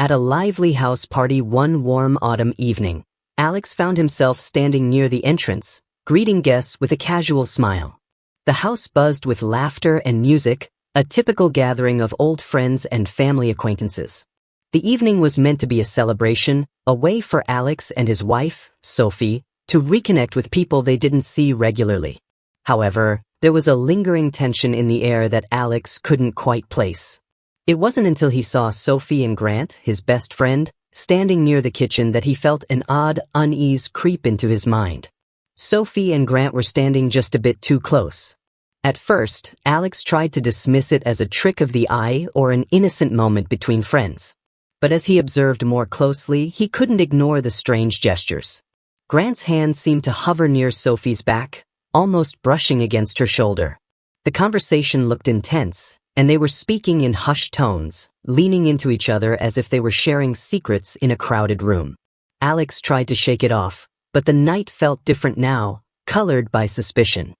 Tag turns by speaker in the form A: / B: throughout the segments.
A: At a lively house party one warm autumn evening, Alex found himself standing near the entrance, greeting guests with a casual smile. The house buzzed with laughter and music, a typical gathering of old friends and family acquaintances. The evening was meant to be a celebration, a way for Alex and his wife, Sophie, to reconnect with people they didn't see regularly. However, there was a lingering tension in the air that Alex couldn't quite place. It wasn't until he saw Sophie and Grant, his best friend, standing near the kitchen that he felt an odd unease creep into his mind. Sophie and Grant were standing just a bit too close. At first, Alex tried to dismiss it as a trick of the eye or an innocent moment between friends. But as he observed more closely, he couldn't ignore the strange gestures. Grant's hand seemed to hover near Sophie's back, almost brushing against her shoulder. The conversation looked intense, and they were speaking in hushed tones, leaning into each other as if they were sharing secrets in a crowded room. Alex tried to shake it off, but the night felt different now, colored by suspicion.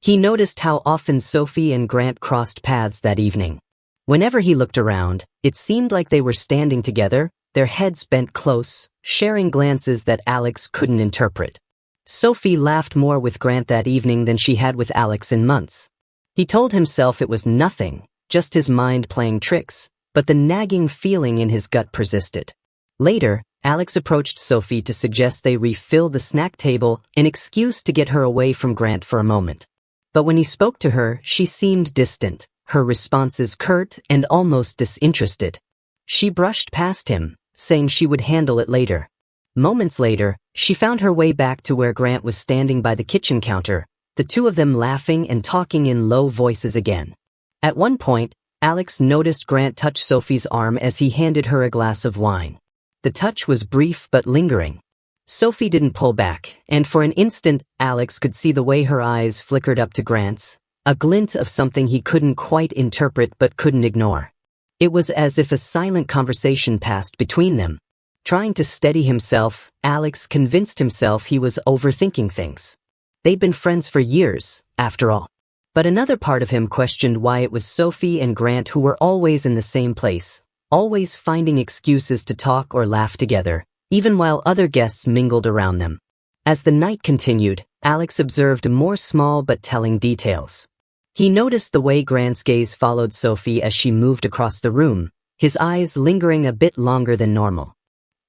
A: He noticed how often Sophie and Grant crossed paths that evening. Whenever he looked around, it seemed like they were standing together, their heads bent close, sharing glances that Alex couldn't interpret. Sophie laughed more with Grant that evening than she had with Alex in months. He told himself it was nothing, just his mind playing tricks, but the nagging feeling in his gut persisted. Later, Alex approached Sophie to suggest they refill the snack table, an excuse to get her away from Grant for a moment. But when he spoke to her, she seemed distant, her responses curt and almost disinterested. She brushed past him, saying she would handle it later. Moments later, she found her way back to where Grant was standing by the kitchen counter, the two of them laughing and talking in low voices again. At one point, Alex noticed Grant touch Sophie's arm as he handed her a glass of wine. The touch was brief but lingering. Sophie didn't pull back, and for an instant, Alex could see the way her eyes flickered up to Grant's, a glint of something he couldn't quite interpret but couldn't ignore. It was as if a silent conversation passed between them. Trying to steady himself, Alex convinced himself he was overthinking things. They'd been friends for years, after all. But another part of him questioned why it was Sophie and Grant who were always in the same place, always finding excuses to talk or laugh together, even while other guests mingled around them. As the night continued, Alex observed more small but telling details. He noticed the way Grant's gaze followed Sophie as she moved across the room, his eyes lingering a bit longer than normal.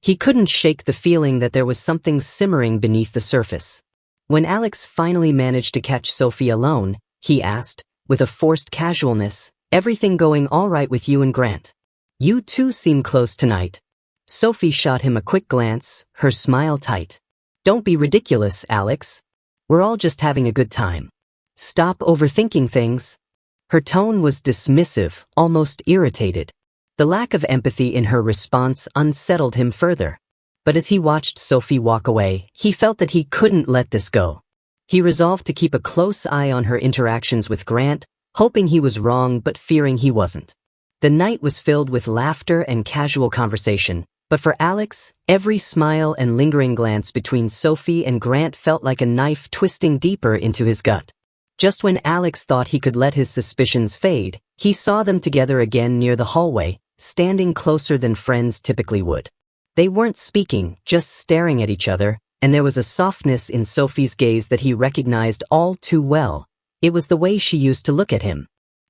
A: He couldn't shake the feeling that there was something simmering beneath the surface. When Alex finally managed to catch Sophie alone, he asked, with a forced casualness, "Everything going all right with you and Grant? You two seem close tonight." Sophie shot him a quick glance, her smile tight. "Don't be ridiculous, Alex. We're all just having a good time. Stop overthinking things." Her tone was dismissive, almost irritated. The lack of empathy in her response unsettled him further. But as he watched Sophie walk away, he felt that he couldn't let this go. He resolved to keep a close eye on her interactions with Grant, hoping he was wrong but fearing he wasn't. The night was filled with laughter and casual conversation, but for Alex, every smile and lingering glance between Sophie and Grant felt like a knife twisting deeper into his gut. Just when Alex thought he could let his suspicions fade, he saw them together again near the hallway, standing closer than friends typically would. They weren't speaking, just staring at each other, and there was a softness in Sophie's gaze that he recognized all too well. It was the way she used to look at him.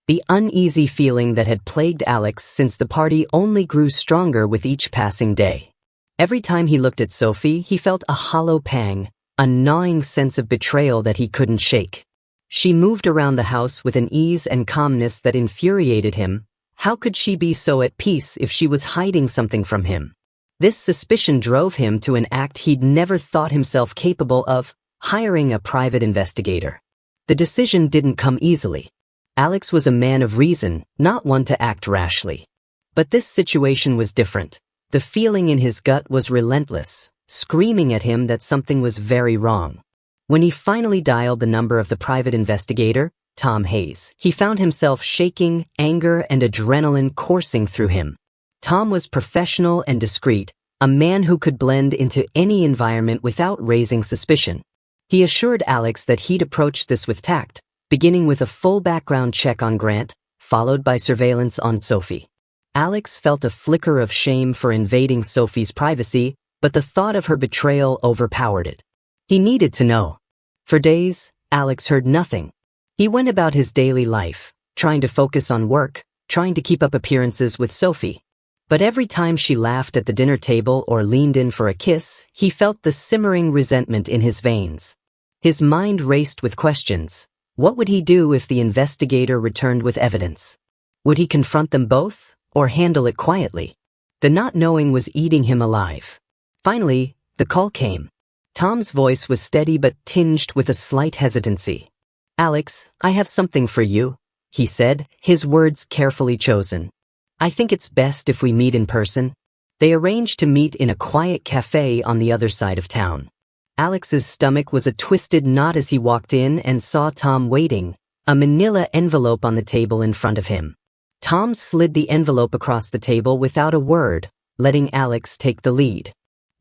A: The uneasy feeling that had plagued Alex since the party only grew stronger with each passing day. Every time he looked at Sophie, he felt a hollow pang, a gnawing sense of betrayal that he couldn't shake. She moved around the house with an ease and calmness that infuriated him. How could she be so at peace if she was hiding something from him? This suspicion drove him to an act he'd never thought himself capable of, hiring a private investigator. The decision didn't come easily. Alex was a man of reason, not one to act rashly. But this situation was different. The feeling in his gut was relentless, screaming at him that something was very wrong. When he finally dialed the number of the private investigator, Tom Hayes, he found himself shaking, anger and adrenaline coursing through him. Tom was professional and discreet, a man who could blend into any environment without raising suspicion. He assured Alex that he'd approach this with tact, beginning with a full background check on Grant, followed by surveillance on Sophie. Alex felt a flicker of shame for invading Sophie's privacy, but the thought of her betrayal overpowered it. He needed to know. For days, Alex heard nothing. He went about his daily life, trying to focus on work, trying to keep up appearances with Sophie. But every time she laughed at the dinner table or leaned in for a kiss, he felt the simmering resentment in his veins. His mind raced with questions. What would he do if the investigator returned with evidence? Would he confront them both, or handle it quietly? The not knowing was eating him alive. Finally, the call came. Tom's voice was steady but tinged with a slight hesitancy. "Alex, I have something for you," he said, his words carefully chosen. "I think it's best if we meet in person." They arranged to meet in a quiet cafe on the other side of town. Alex's stomach was a twisted knot as he walked in and saw Tom waiting, a manila envelope on the table in front of him. Tom slid the envelope across the table without a word, letting Alex take the lead.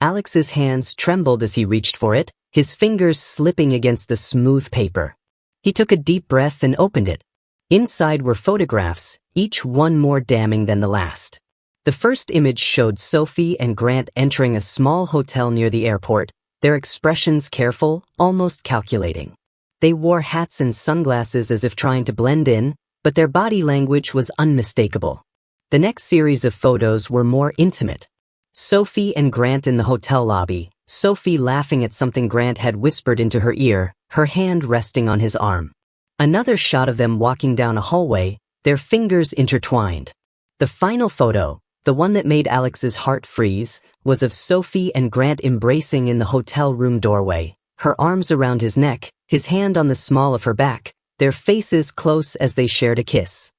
A: Alex's hands trembled as he reached for it, his fingers slipping against the smooth paper. He took a deep breath and opened it. Inside were photographs, each one more damning than the last. The first image showed Sophie and Grant entering a small hotel near the airport, their expressions careful, almost calculating. They wore hats and sunglasses as if trying to blend in, but their body language was unmistakable. The next series of photos were more intimate. Sophie and Grant in the hotel lobby, Sophie laughing at something Grant had whispered into her ear, her hand resting on his arm. Another shot of them walking down a hallway, their fingers intertwined. The final photo, the one that made Alex's heart freeze, was of Sophie and Grant embracing in the hotel room doorway, her arms around his neck, his hand on the small of her back, their faces close as they shared a kiss.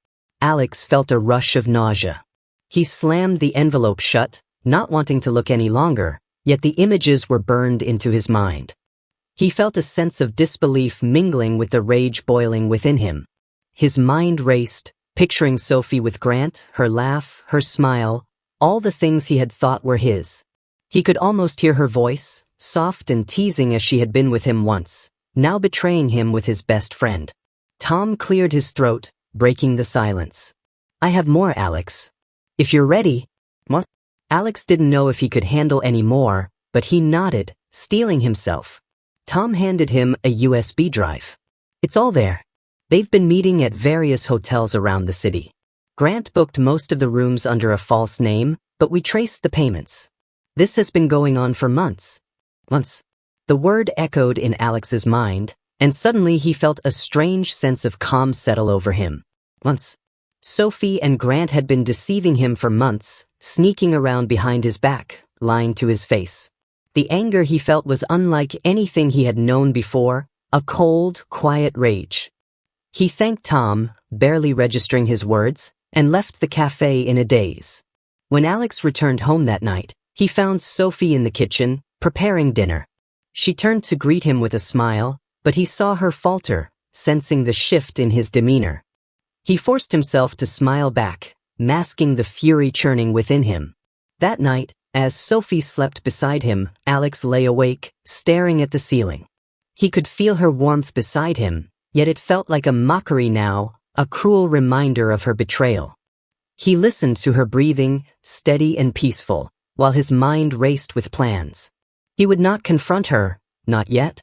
A: Alex felt a rush of nausea. He slammed the envelope shut, not wanting to look any longer, yet the images were burned into his mind. He felt a sense of disbelief mingling with the rage boiling within him. His mind raced, picturing Sophie with Grant, her laugh, her smile, all the things he had thought were his. He could almost hear her voice, soft and teasing as she had been with him once, now betraying him with his best friend. Tom cleared his throat, breaking the silence. "I have more, Alex. If you're ready." "What?" Alex didn't know if he could handle any more, but he nodded, steeling himself. Tom handed him a USB drive. "It's all there. They've been meeting at various hotels around the city. Grant booked most of the rooms under a false name, but we traced the payments. This has been going on for months." Months. The word echoed in Alex's mind, and suddenly he felt a strange sense of calm settle over him. Months. Sophie and Grant had been deceiving him for months, sneaking around behind his back, lying to his face. The anger he felt was unlike anything he had known before, a cold, quiet rage. He thanked Tom, barely registering his words, and left the cafe in a daze. When Alex returned home that night, he found Sophie in the kitchen, preparing dinner. She turned to greet him with a smile, but he saw her falter, sensing the shift in his demeanor. He forced himself to smile back, masking the fury churning within him. That night, as Sophie slept beside him, Alex lay awake, staring at the ceiling. He could feel her warmth beside him, yet it felt like a mockery now, a cruel reminder of her betrayal. He listened to her breathing, steady and peaceful, while his mind raced with plans. He would not confront her, not yet.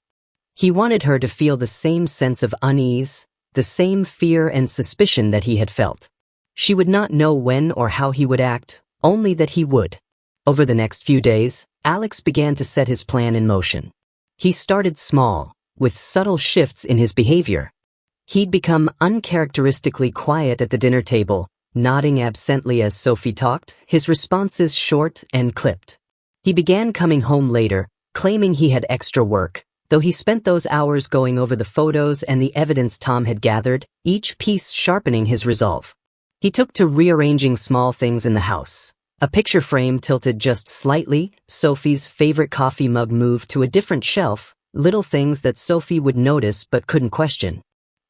A: He wanted her to feel the same sense of unease, the same fear and suspicion that he had felt. She would not know when or how he would act, only that he would. Over the next few days, Alex began to set his plan in motion. He started small, with subtle shifts in his behavior. He'd become uncharacteristically quiet at the dinner table, nodding absently as Sophie talked, his responses short and clipped. He began coming home later, claiming he had extra work, though he spent those hours going over the photos and the evidence Tom had gathered, each piece sharpening his resolve. He took to rearranging small things in the house. A picture frame tilted just slightly, Sophie's favorite coffee mug moved to a different shelf, little things that Sophie would notice but couldn't question.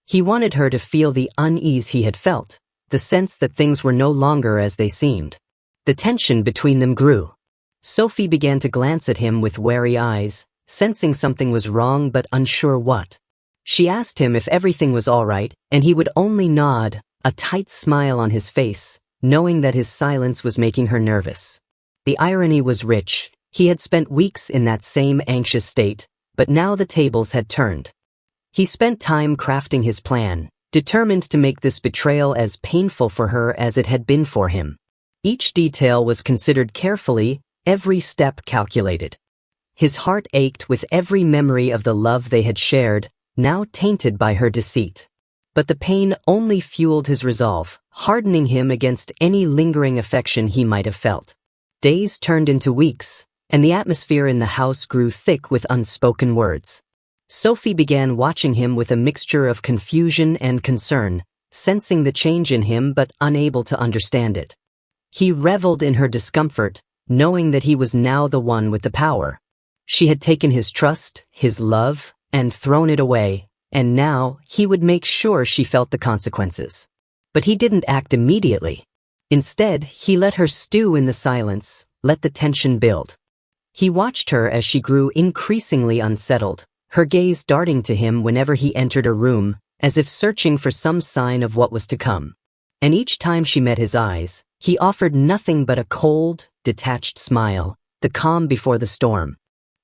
A: He wanted her to feel the unease he had felt, the sense that things were no longer as they seemed. The tension between them grew. Sophie began to glance at him with wary eyes, sensing something was wrong but unsure what. She asked him if everything was all right, and he would only nod, a tight smile on his face, knowing that his silence was making her nervous. The irony was rich. He had spent weeks in that same anxious state, but now the tables had turned. He spent time crafting his plan, determined to make this betrayal as painful for her as it had been for him. Each detail was considered carefully, every step calculated. His heart ached with every memory of the love they had shared, now tainted by her deceit. But the pain only fueled his resolve, hardening him against any lingering affection he might have felt. Days turned into weeks, and the atmosphere in the house grew thick with unspoken words. Sophie began watching him with a mixture of confusion and concern, sensing the change in him but unable to understand it. He reveled in her discomfort, knowing that he was now the one with the power. She had taken his trust, his love, and thrown it away, and now he would make sure she felt the consequences. But he didn't act immediately. Instead, he let her stew in the silence, let the tension build. He watched her as she grew increasingly unsettled, her gaze darting to him whenever he entered a room, as if searching for some sign of what was to come. And each time she met his eyes, he offered nothing but a cold, detached smile, the calm before the storm.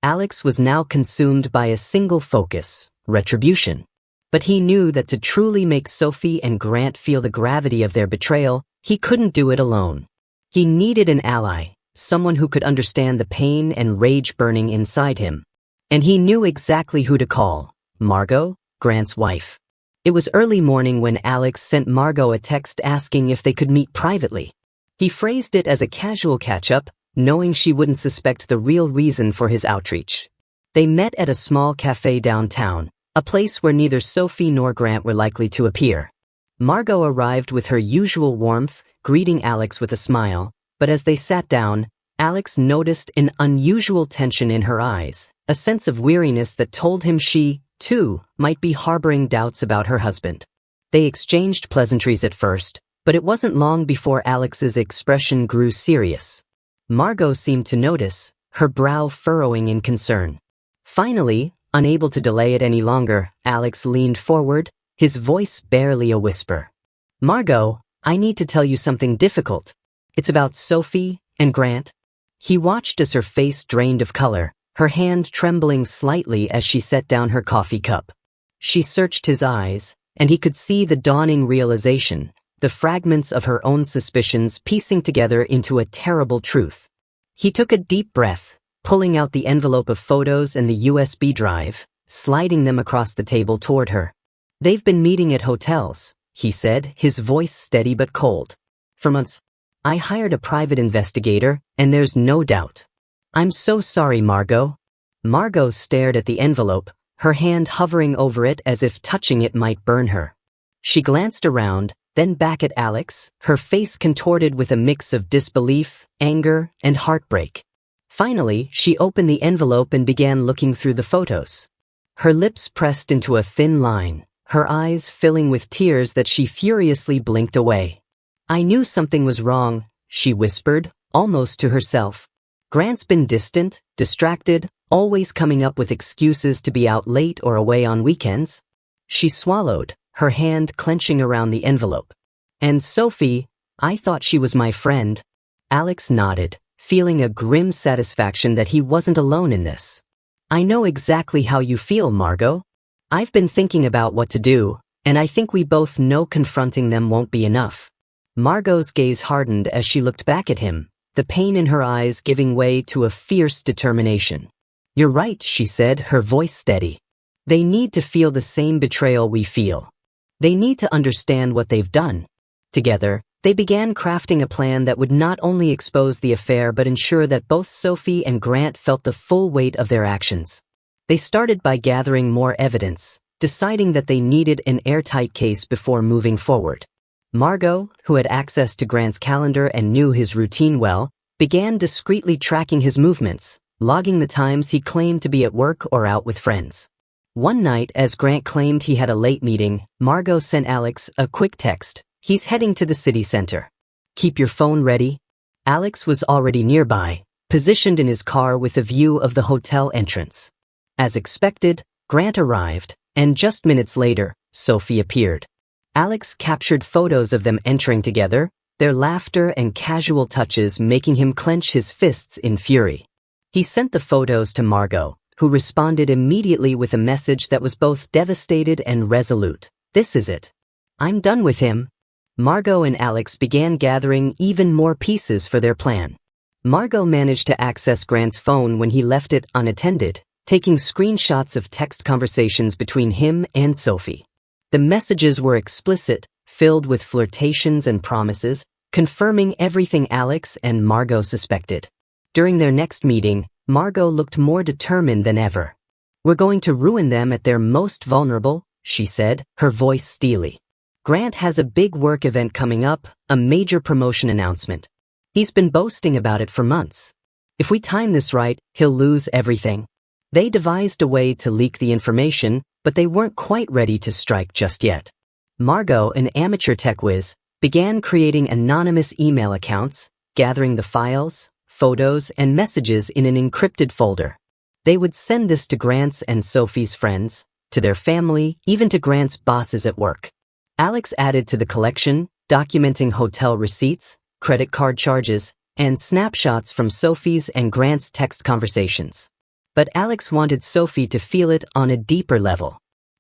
A: Alex was now consumed by a single focus, retribution. But he knew that to truly make Sophie and Grant feel the gravity of their betrayal, he couldn't do it alone. He needed an ally, someone who could understand the pain and rage burning inside him. And he knew exactly who to call: Margot, Grant's wife. It was early morning when Alex sent Margot a text asking if they could meet privately. He phrased it as a casual catch-up, knowing she wouldn't suspect the real reason for his outreach. They met at a small cafe downtown, a place where neither Sophie nor Grant were likely to appear. Margot arrived with her usual warmth, greeting Alex with a smile, but as they sat down, Alex noticed an unusual tension in her eyes, a sense of weariness that told him she, too, might be harboring doubts about her husband. They exchanged pleasantries at first, but it wasn't long before Alex's expression grew serious. Margot seemed to notice, her brow furrowing in concern. Finally, unable to delay it any longer, Alex leaned forward, his voice barely a whisper. "Margot, I need to tell you something difficult. It's about Sophie and Grant." He watched as her face drained of color, her hand trembling slightly as she set down her coffee cup. She searched his eyes, and he could see the dawning realization, the fragments of her own suspicions piecing together into a terrible truth. He took a deep breath, pulling out the envelope of photos and the USB drive, sliding them across the table toward her. "They've been meeting at hotels," he said, his voice steady but cold. "For months. I hired a private investigator, and there's no doubt." "I'm so sorry, Margot." Margot stared at the envelope, her hand hovering over it as if touching it might burn her. She glanced around, then back at Alex, her face contorted with a mix of disbelief, anger, and heartbreak. Finally, she opened the envelope and began looking through the photos. Her lips pressed into a thin line, her eyes filling with tears that she furiously blinked away. "I knew something was wrong," she whispered, almost to herself. "Grant's been distant, distracted, always coming up with excuses to be out late or away on weekends." She swallowed, her hand clenching around the envelope. "And Sophie, I thought she was my friend." Alex nodded, feeling a grim satisfaction that he wasn't alone in this. "I know exactly how you feel, Margot. I've been thinking about what to do, and I think we both know confronting them won't be enough." Margot's gaze hardened as she looked back at him, the pain in her eyes giving way to a fierce determination. "You're right," she said, her voice steady. "They need to feel the same betrayal we feel. They need to understand what they've done." Together, they began crafting a plan that would not only expose the affair but ensure that both Sophie and Grant felt the full weight of their actions. They started by gathering more evidence, deciding that they needed an airtight case before moving forward. Margot, who had access to Grant's calendar and knew his routine well, began discreetly tracking his movements, logging the times he claimed to be at work or out with friends. One night, as Grant claimed he had a late meeting, Margot sent Alex a quick text. "He's heading to the city center. Keep your phone ready." Alex was already nearby, positioned in his car with a view of the hotel entrance. As expected, Grant arrived, and just minutes later, Sophie appeared. Alex captured photos of them entering together, their laughter and casual touches making him clench his fists in fury. He sent the photos to Margot, who responded immediately with a message that was both devastated and resolute. "This is it. I'm done with him." Margot and Alex began gathering even more pieces for their plan. Margot managed to access Grant's phone when he left it unattended, taking screenshots of text conversations between him and Sophie. The messages were explicit, filled with flirtations and promises, confirming everything Alex and Margot suspected. During their next meeting, Margot looked more determined than ever. "We're going to ruin them at their most vulnerable," she said, her voice steely. "Grant has a big work event coming up, a major promotion announcement. He's been boasting about it for months. If we time this right, he'll lose everything." They devised a way to leak the information, but they weren't quite ready to strike just yet. Margot, an amateur tech whiz, began creating anonymous email accounts, gathering the files, photos, and messages in an encrypted folder. They would send this to Grant's and Sophie's friends, to their family, even to Grant's bosses at work. Alex added to the collection, documenting hotel receipts, credit card charges, and snapshots from Sophie's and Grant's text conversations. But Alex wanted Sophie to feel it on a deeper level.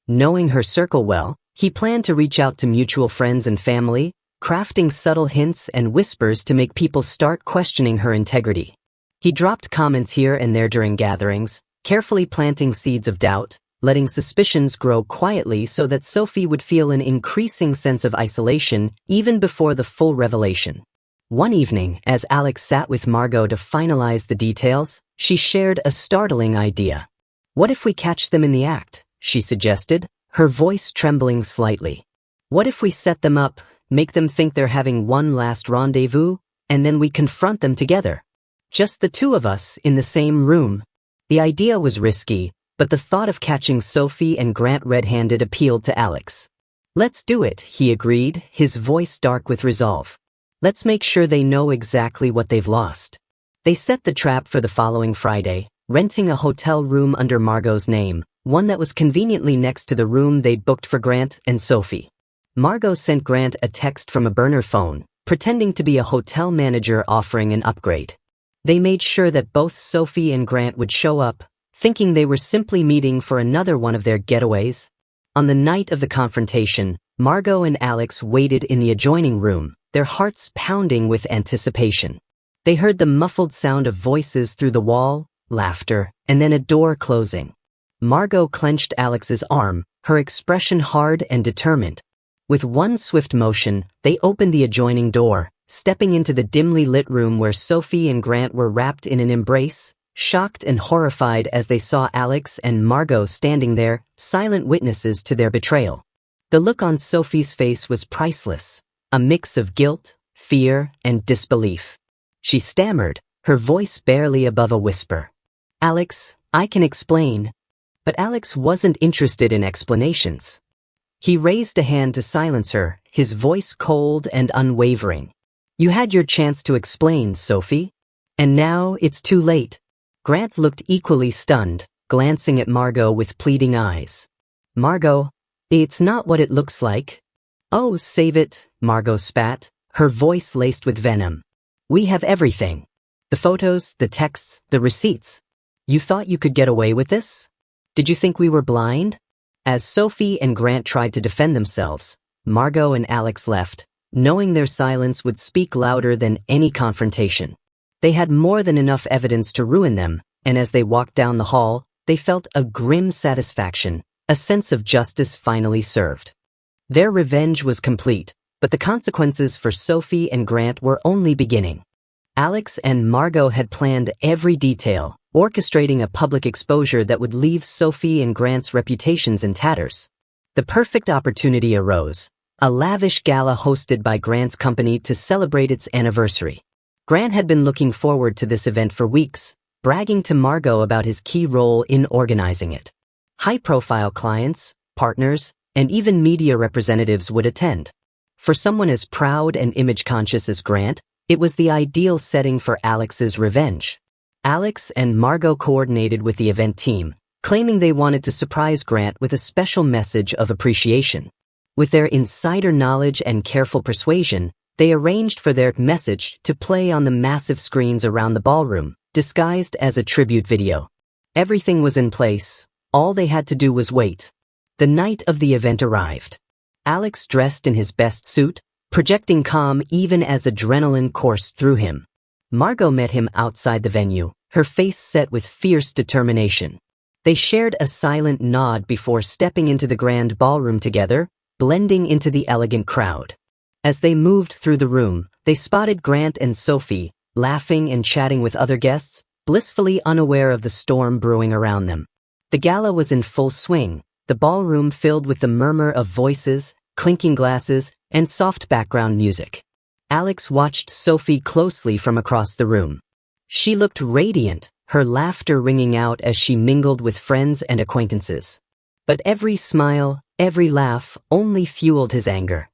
A: Knowing her circle well, he planned to reach out to mutual friends and family, crafting subtle hints and whispers to make people start questioning her integrity. He dropped comments here and there during gatherings, carefully planting seeds of doubt, letting suspicions grow quietly so that Sophie would feel an increasing sense of isolation even before the full revelation. One evening, as Alex sat with Margot to finalize the details, she shared a startling idea. "What if we catch them in the act?" she suggested, her voice trembling slightly. "What if we set them up, make them think they're having one last rendezvous, and then we confront them together? Just the two of us in the same room." The idea was risky, but the thought of catching Sophie and Grant red-handed appealed to Alex. "Let's do it," he agreed, his voice dark with resolve. "Let's make sure they know exactly what they've lost." They set the trap for the following Friday, renting a hotel room under Margot's name, one that was conveniently next to the room they'd booked for Grant and Sophie. Margot sent Grant a text from a burner phone, pretending to be a hotel manager offering an upgrade. They made sure that both Sophie and Grant would show up, thinking they were simply meeting for another one of their getaways. On the night of the confrontation, Margot and Alex waited in the adjoining room, their hearts pounding with anticipation. They heard the muffled sound of voices through the wall, laughter, and then a door closing. Margot clenched Alex's arm, her expression hard and determined. With one swift motion, they opened the adjoining door, stepping into the dimly lit room where Sophie and Grant were wrapped in an embrace, shocked and horrified as they saw Alex and Margot standing there, silent witnesses to their betrayal. The look on Sophie's face was priceless, a mix of guilt, fear, and disbelief. She stammered, her voice barely above a whisper. "Alex, I can explain." But Alex wasn't interested in explanations. He raised a hand to silence her, his voice cold and unwavering. "You had your chance to explain, Sophie. And now it's too late." Grant looked equally stunned, glancing at Margot with pleading eyes. "Margot, it's not what it looks like." "Oh, save it," Margot spat, her voice laced with venom. "We have everything. The photos, the texts, the receipts. You thought you could get away with this? Did you think we were blind?" As Sophie and Grant tried to defend themselves, Margot and Alex left, knowing their silence would speak louder than any confrontation. They had more than enough evidence to ruin them, and as they walked down the hall, they felt a grim satisfaction, a sense of justice finally served. Their revenge was complete, but the consequences for Sophie and Grant were only beginning. Alex and Margot had planned every detail, orchestrating a public exposure that would leave Sophie and Grant's reputations in tatters. The perfect opportunity arose, a lavish gala hosted by Grant's company to celebrate its anniversary. Grant had been looking forward to this event for weeks, bragging to Margot about his key role in organizing it. High-profile clients, partners, and even media representatives would attend. For someone as proud and image-conscious as Grant, it was the ideal setting for Alex's revenge. Alex and Margot coordinated with the event team, claiming they wanted to surprise Grant with a special message of appreciation. With their insider knowledge and careful persuasion, They arranged for their message to play on the massive screens around the ballroom, disguised as a tribute video. Everything was in place. All they had to do was wait. The night of the event arrived. Alex dressed in his best suit, projecting calm even as adrenaline coursed through him. Margot met him outside the venue, her face set with fierce determination. They shared a silent nod before stepping into the grand ballroom together, blending into the elegant crowd. As they moved through the room, they spotted Grant and Sophie, laughing and chatting with other guests, blissfully unaware of the storm brewing around them. The gala was in full swing, the ballroom filled with the murmur of voices, clinking glasses, and soft background music. Alex watched Sophie closely from across the room. She looked radiant, her laughter ringing out as she mingled with friends and acquaintances. But every smile, every laugh only fueled his anger.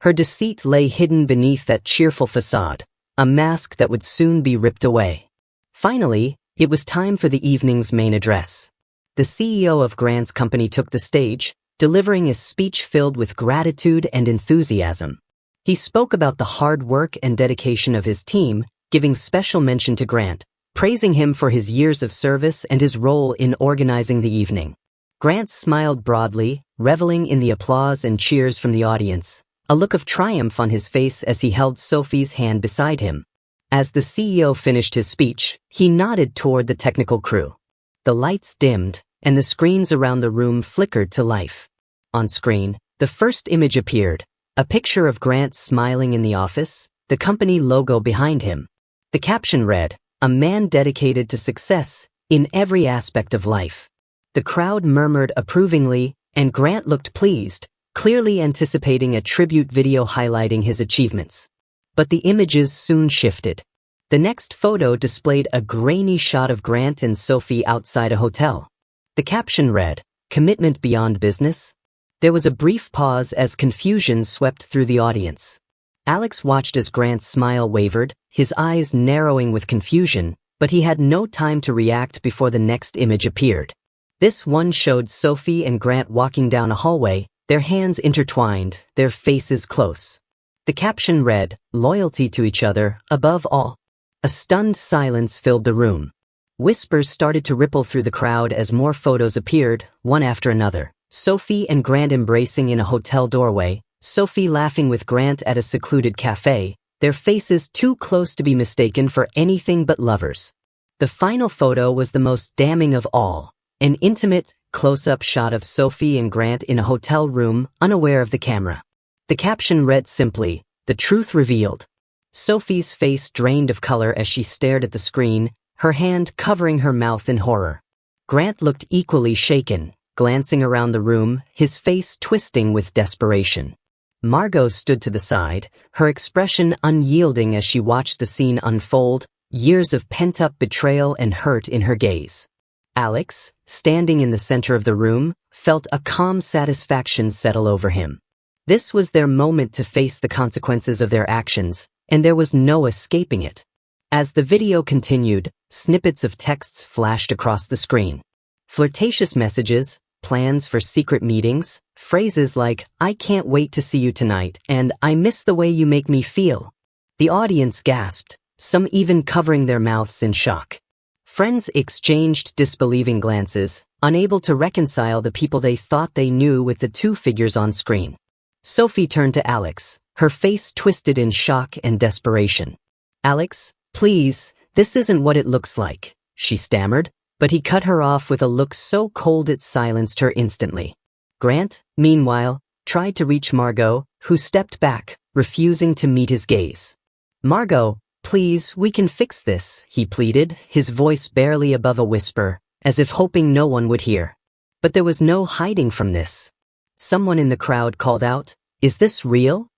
A: Her deceit lay hidden beneath that cheerful facade, a mask that would soon be ripped away. Finally, it was time for the evening's main address. The CEO of Grant's company took the stage, delivering a speech filled with gratitude and enthusiasm. He spoke about the hard work and dedication of his team, giving special mention to Grant, praising him for his years of service and his role in organizing the evening. Grant smiled broadly, reveling in the applause and cheers from the audience, a look of triumph on his face as he held Sophie's hand beside him. As the CEO finished his speech, he nodded toward the technical crew. The lights dimmed, and the screens around the room flickered to life. On screen, the first image appeared, a picture of Grant smiling in the office, the company logo behind him. The caption read, "A man dedicated to success in every aspect of life." The crowd murmured approvingly, and Grant looked pleased, clearly anticipating a tribute video highlighting his achievements. But the images soon shifted. The next photo displayed a grainy shot of Grant and Sophie outside a hotel. The caption read, "Commitment beyond business." There was a brief pause as confusion swept through the audience. Alex watched as Grant's smile wavered, his eyes narrowing with confusion, but he had no time to react before the next image appeared. This one showed Sophie and Grant walking down a hallway, their hands intertwined, their faces close. The caption read, "Loyalty to each other, above all." A stunned silence filled the room. Whispers started to ripple through the crowd as more photos appeared, one after another. Sophie and Grant embracing in a hotel doorway, Sophie laughing with Grant at a secluded cafe, their faces too close to be mistaken for anything but lovers. The final photo was the most damning of all, an intimate, close-up shot of Sophie and Grant in a hotel room, unaware of the camera. The caption read simply, "The truth revealed." Sophie's face drained of color as she stared at the screen, her hand covering her mouth in horror. Grant looked equally shaken, glancing around the room, his face twisting with desperation. Margot stood to the side, her expression unyielding as she watched the scene unfold, years of pent-up betrayal and hurt in her gaze. Alex, standing in the center of the room, felt a calm satisfaction settle over him. This was their moment to face the consequences of their actions, and there was no escaping it. As the video continued, snippets of texts flashed across the screen. Flirtatious messages, plans for secret meetings, phrases like, "I can't wait to see you tonight," and "I miss the way you make me feel." The audience gasped, some even covering their mouths in shock. Friends exchanged disbelieving glances, unable to reconcile the people they thought they knew with the two figures on screen. Sophie turned to Alex, her face twisted in shock and desperation. "Alex, please, this isn't what it looks like," she stammered, but he cut her off with a look so cold it silenced her instantly. Grant, meanwhile, tried to reach Margot, who stepped back, refusing to meet his gaze. "Margot, please, we can fix this," he pleaded, his voice barely above a whisper, as if hoping no one would hear. But there was no hiding from this. Someone in the crowd called out, "Is this real?"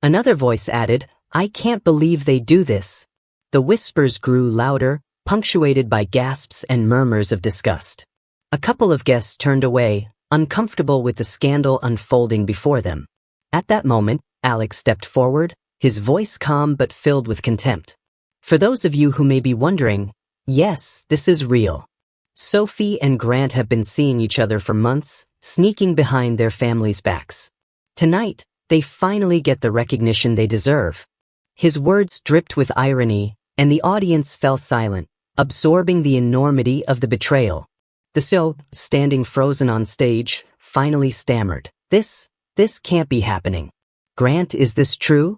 A: Another voice added, "I can't believe they do this." The whispers grew louder, punctuated by gasps and murmurs of disgust. A couple of guests turned away, uncomfortable with the scandal unfolding before them. At that moment, Alex stepped forward, his voice calm but filled with contempt. "For those of you who may be wondering, yes, this is real. Sophie and Grant have been seeing each other for months, sneaking behind their families' backs. Tonight, they finally get the recognition they deserve. His words dripped with irony, and the audience fell silent, absorbing the enormity of the betrayal. The show, standing frozen on stage, finally stammered. This can't be happening. Grant, is this true?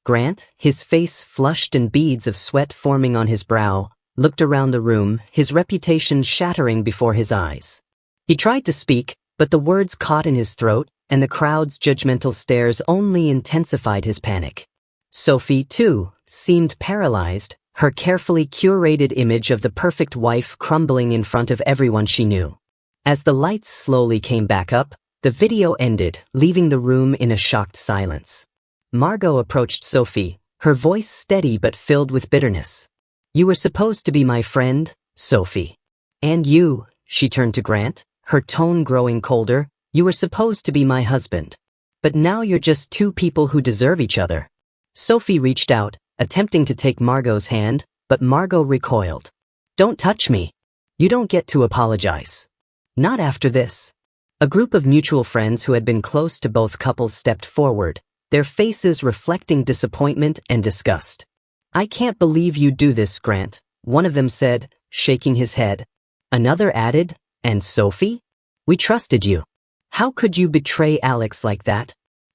A: Grant, his face flushed and beads of sweat forming on his brow, looked around the room, his reputation shattering before his eyes. He tried to speak, but the words caught in his throat, and the crowd's judgmental stares only intensified his panic. Sophie, too, seemed paralyzed, her carefully curated image of the perfect wife crumbling in front of everyone she knew. As the lights slowly came back up, the video ended, leaving the room in a shocked silence. Margot approached Sophie, her voice steady but filled with bitterness. "You were supposed to be my friend, Sophie. And you," she turned to Grant, her tone growing colder, "you were supposed to be my husband. But now you're just two people who deserve each other." Sophie reached out, attempting to take Margot's hand, but Margot recoiled. "Don't touch me. You don't get to apologize. Not after this." A group of mutual friends who had been close to both couples stepped forward, their faces reflecting disappointment and disgust. "I can't believe you do this, Grant," one of them said, shaking his head. Another added, "And Sophie? We trusted you. How could you betray Alex like that?"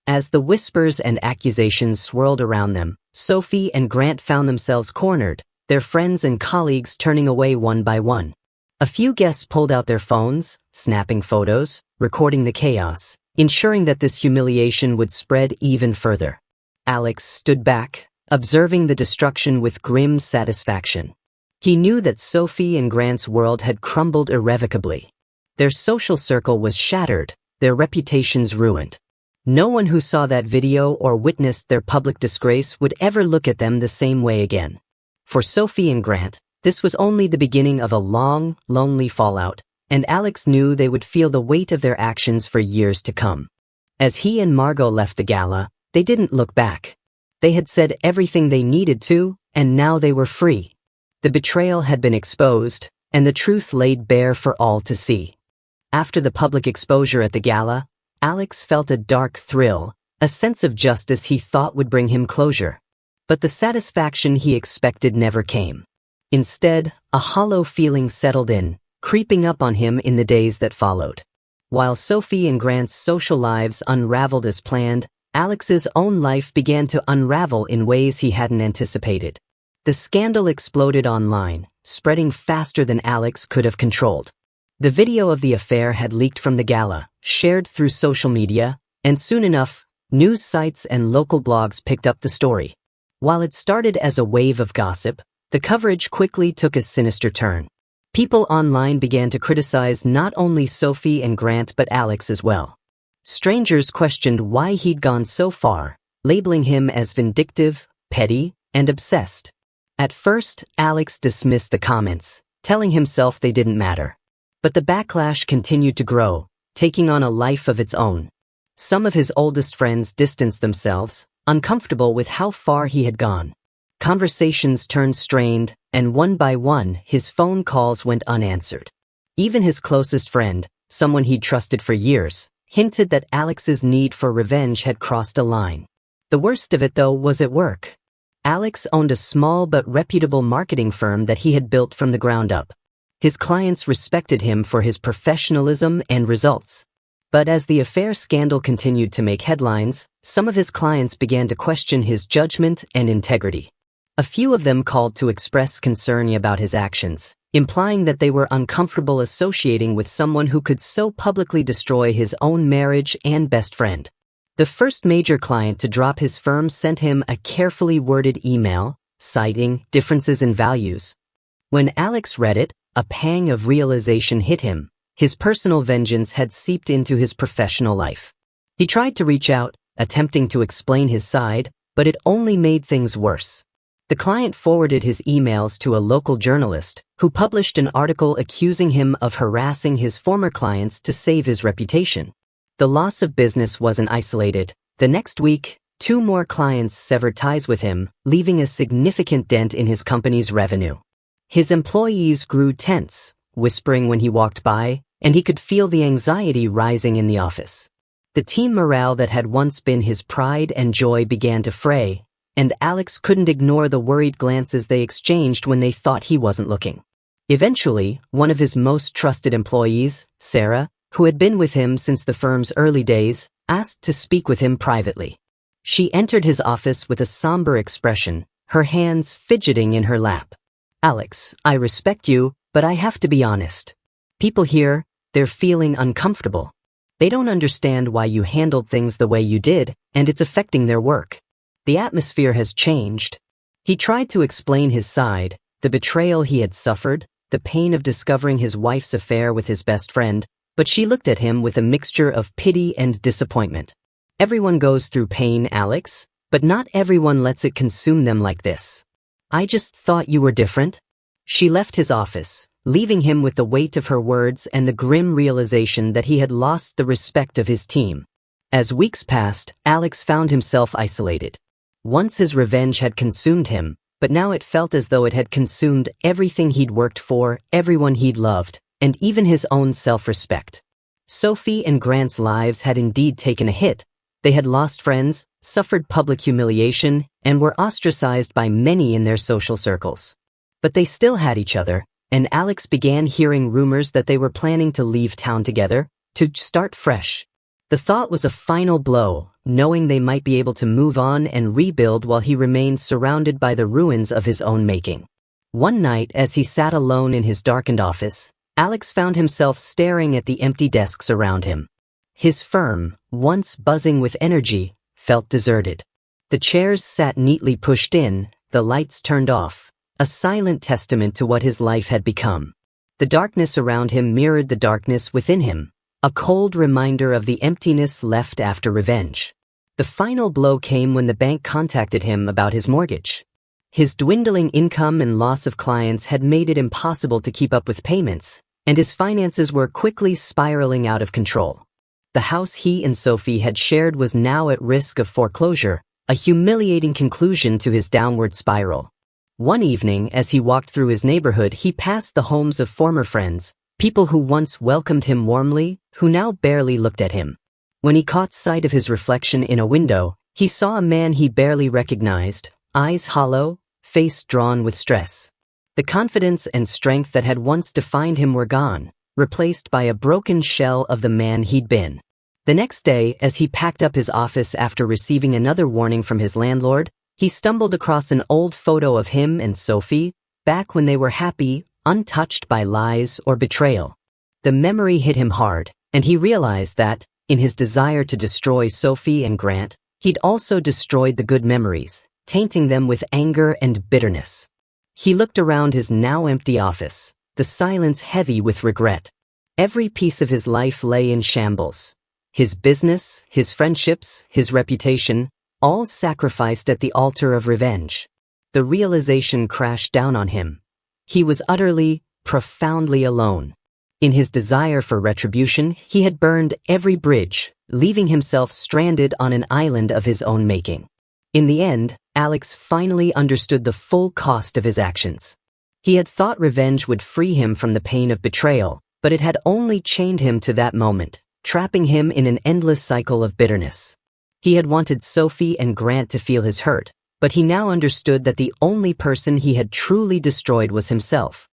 A: As the whispers and accusations swirled around them, Sophie and Grant found themselves cornered, their friends and colleagues turning away one by one. A few guests pulled out their phones, snapping photos, recording the chaos, ensuring that this humiliation would spread even further. Alex stood back, observing the destruction with grim satisfaction. He knew that Sophie and Grant's world had crumbled irrevocably. Their social circle was shattered, their reputations ruined. No one who saw that video or witnessed their public disgrace would ever look at them the same way again. For Sophie and Grant, this was only the beginning of a long, lonely fallout, and Alex knew they would feel the weight of their actions for years to come. As he and Margot left the gala, they didn't look back. They had said everything they needed to, and now they were free. The betrayal had been exposed, and the truth laid bare for all to see. After the public exposure at the gala, Alex felt a dark thrill, a sense of justice he thought would bring him closure. But the satisfaction he expected never came. Instead, a hollow feeling settled in, creeping up on him in the days that followed. While Sophie and Grant's social lives unraveled as planned, Alex's own life began to unravel in ways he hadn't anticipated. The scandal exploded online, spreading faster than Alex could have controlled. The video of the affair had leaked from the gala, shared through social media, and soon enough, news sites and local blogs picked up the story. While it started as a wave of gossip, the coverage quickly took a sinister turn. People online began to criticize not only Sophie and Grant but Alex as well. Strangers questioned why he'd gone so far, labeling him as vindictive, petty, and obsessed. At first, Alex dismissed the comments, telling himself they didn't matter. But the backlash continued to grow, taking on a life of its own. Some of his oldest friends distanced themselves, uncomfortable with how far he had gone. Conversations turned strained, and one by one, his phone calls went unanswered. Even his closest friend, someone he'd trusted for years, hinted that Alex's need for revenge had crossed a line. The worst of it, though, was at work. Alex owned a small but reputable marketing firm that he had built from the ground up. His clients respected him for his professionalism and results. But as the affair scandal continued to make headlines, some of his clients began to question his judgment and integrity. A few of them called to express concern about his actions, implying that they were uncomfortable associating with someone who could so publicly destroy his own marriage and best friend. The first major client to drop his firm sent him a carefully worded email, citing differences in values. When Alex read it, a pang of realization hit him. His personal vengeance had seeped into his professional life. He tried to reach out, attempting to explain his side, but it only made things worse. The client forwarded his emails to a local journalist, who published an article accusing him of harassing his former clients to save his reputation. The loss of business wasn't isolated. The next week, 2 more clients severed ties with him, leaving a significant dent in his company's revenue. His employees grew tense, whispering when he walked by, and he could feel the anxiety rising in the office. The team morale that had once been his pride and joy began to fray, and Alex couldn't ignore the worried glances they exchanged when they thought he wasn't looking. Eventually, one of his most trusted employees, Sarah, who had been with him since the firm's early days, asked to speak with him privately. She entered his office with a somber expression, her hands fidgeting in her lap. "Alex, I respect you, but I have to be honest. People here, they're feeling uncomfortable. They don't understand why you handled things the way you did, and it's affecting their work. The atmosphere has changed." He tried to explain his side, the betrayal he had suffered, the pain of discovering his wife's affair with his best friend, but she looked at him with a mixture of pity and disappointment. "Everyone goes through pain, Alex, but not everyone lets it consume them like this. I just thought you were different." She left his office, leaving him with the weight of her words and the grim realization that he had lost the respect of his team. As weeks passed, Alex found himself isolated. Once his revenge had consumed him, but now it felt as though it had consumed everything he'd worked for, everyone he'd loved, and even his own self-respect. Sophie and Grant's lives had indeed taken a hit. They had lost friends, suffered public humiliation, and were ostracized by many in their social circles. But they still had each other, and Alex began hearing rumors that they were planning to leave town together, to start fresh. The thought was a final blow, knowing they might be able to move on and rebuild while he remained surrounded by the ruins of his own making. One night, as he sat alone in his darkened office, Alex found himself staring at the empty desks around him. His firm, once buzzing with energy, felt deserted. The chairs sat neatly pushed in, the lights turned off, a silent testament to what his life had become. The darkness around him mirrored the darkness within him, a cold reminder of the emptiness left after revenge. The final blow came when the bank contacted him about his mortgage. His dwindling income and loss of clients had made it impossible to keep up with payments, and his finances were quickly spiraling out of control. The house he and Sophie had shared was now at risk of foreclosure, a humiliating conclusion to his downward spiral. One evening, as he walked through his neighborhood, he passed the homes of former friends, people who once welcomed him warmly, who now barely looked at him. When he caught sight of his reflection in a window, he saw a man he barely recognized, eyes hollow, face drawn with stress. The confidence and strength that had once defined him were gone, replaced by a broken shell of the man he'd been. The next day, as he packed up his office after receiving another warning from his landlord, he stumbled across an old photo of him and Sophie, back when they were happy, untouched by lies or betrayal. The memory hit him hard, and he realized that, in his desire to destroy Sophie and Grant, he'd also destroyed the good memories, tainting them with anger and bitterness. He looked around his now empty office, the silence heavy with regret. Every piece of his life lay in shambles. His business, his friendships, his reputation, all sacrificed at the altar of revenge. The realization crashed down on him. He was utterly, profoundly alone. In his desire for retribution, he had burned every bridge, leaving himself stranded on an island of his own making. In the end, Alex finally understood the full cost of his actions. He had thought revenge would free him from the pain of betrayal, but it had only chained him to that moment, trapping him in an endless cycle of bitterness. He had wanted Sophie and Grant to feel his hurt, but he now understood that the only person he had truly destroyed was himself.